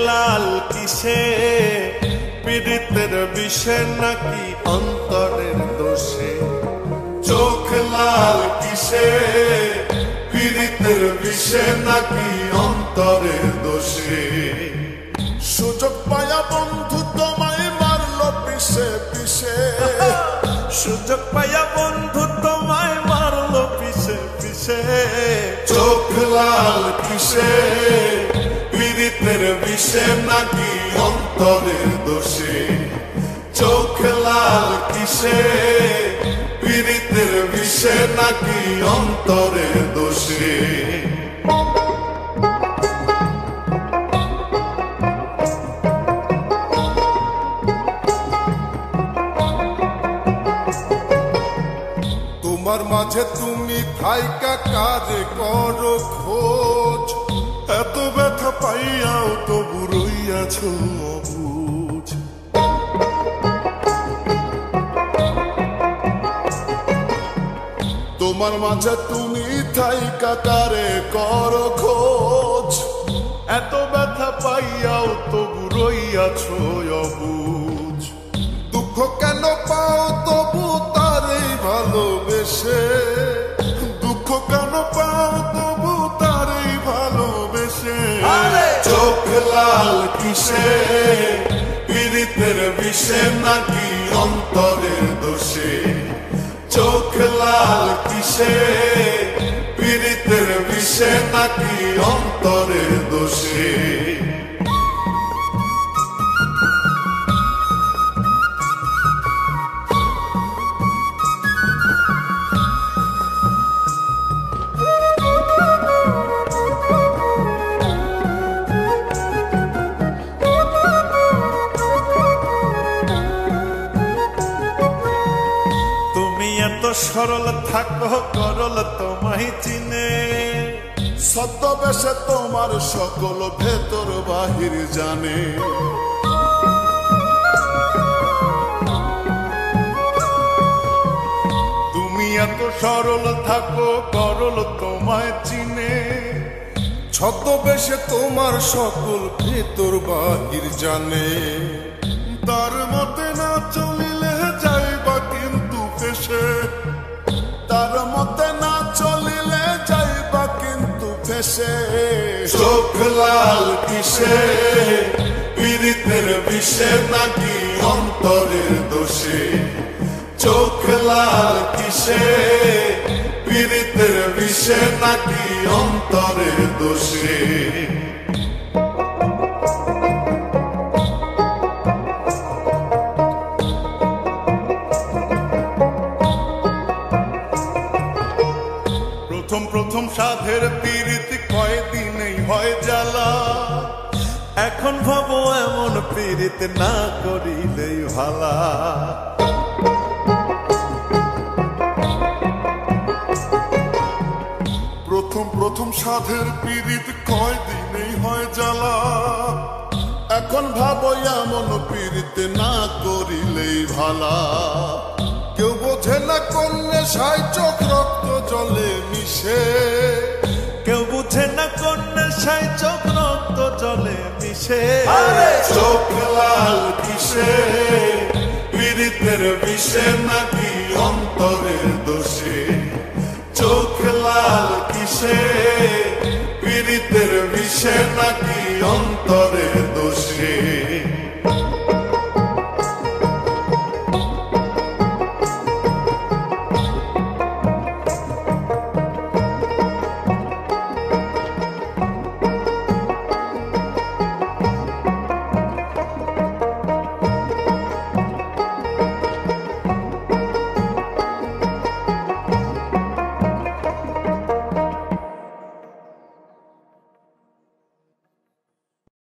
লাল কিসে, পীড়িতের বিষে নাকি অন্তরের দোষে? চোখ লাল কিসে, পীড়িতের বিষে নাকি অন্তরের দোষে? সুযোগ পায়া বন্ধু তোমায় মারলো পিছে পিছে, সুযোগ পায়া বন্ধু তোমায় মারলো পিছে পিছে। চোখ লাল কিসে, পীড়িতের বিষে নাকি অন্তরের দোষে? চোখ লাল কিসে, পীড়িতের বিষে নাকি অন্তরের দোষে? তোমার মাঝে তুমি থাইকা কাজে করো খোঁজ, এত ব্যথা পাইয়াও তবু রইয়াছ অবুঝ। তোমার মাঝে তুমি থাইকা কারে করো খোঁজ, এত ব্যথা পাইয়াও তবু রইয়াছ অবুঝ। দুঃখ কেন পাও তবু তারেই ভালোবেসে, দুঃখ কেন পাও তবু তারেই ভালোবেসে। চোখ লাল কিসে, পীড়িতের বিষে নাকি অন্তরের দোষে? চোখ লাল কিসে, পীড়িতের বিষে নাকি অন্তরের দোষে? সরল থাকো করল তোমায় চিনে, ছদ্মবেশে তোমার সকল ভেতর বাহির জানে। তুমি এত সরল থাকো করল তোমায় চিনে, ছদ্মবেশে তোমার সকল ভেতর বাহির জানে। তার মতে না চলিলে যাইবা কিন্তু ফেসে, তার মতে না চলিলে যাইবা কিন্তু ফেসে। চোখ লাল কিসে, পীড়িতের বিষে নাকি অন্তরের দোষে? চোখ লাল কিসে, পীড়িতের বিষে নাকি অন্তরের দোষে? প্রথম প্রথম সাধের পীড়িত কয়দিনেই হয় জ্বালা, এখন ভাবো এমন পীড়িত না করিলেই ভালা। প্রথম প্রথম সাধের পীড়িত কয়দিনেই হয় জ্বালা, এখন ভাবো এমন পীড়িত না করিলেই ভালা। কেউ বোঝে না কোন নেশায় চোখ রক্ত জলে মিশে, কেউ বুঝে না কোন নেশায় চোখ রক্ত জলে মিশে। চোখ লাল কিসে, পীড়িতের বিষে নাকি অন্তরের দোষে? চোখ লাল কিসে, পীড়িতের বিষে নাকি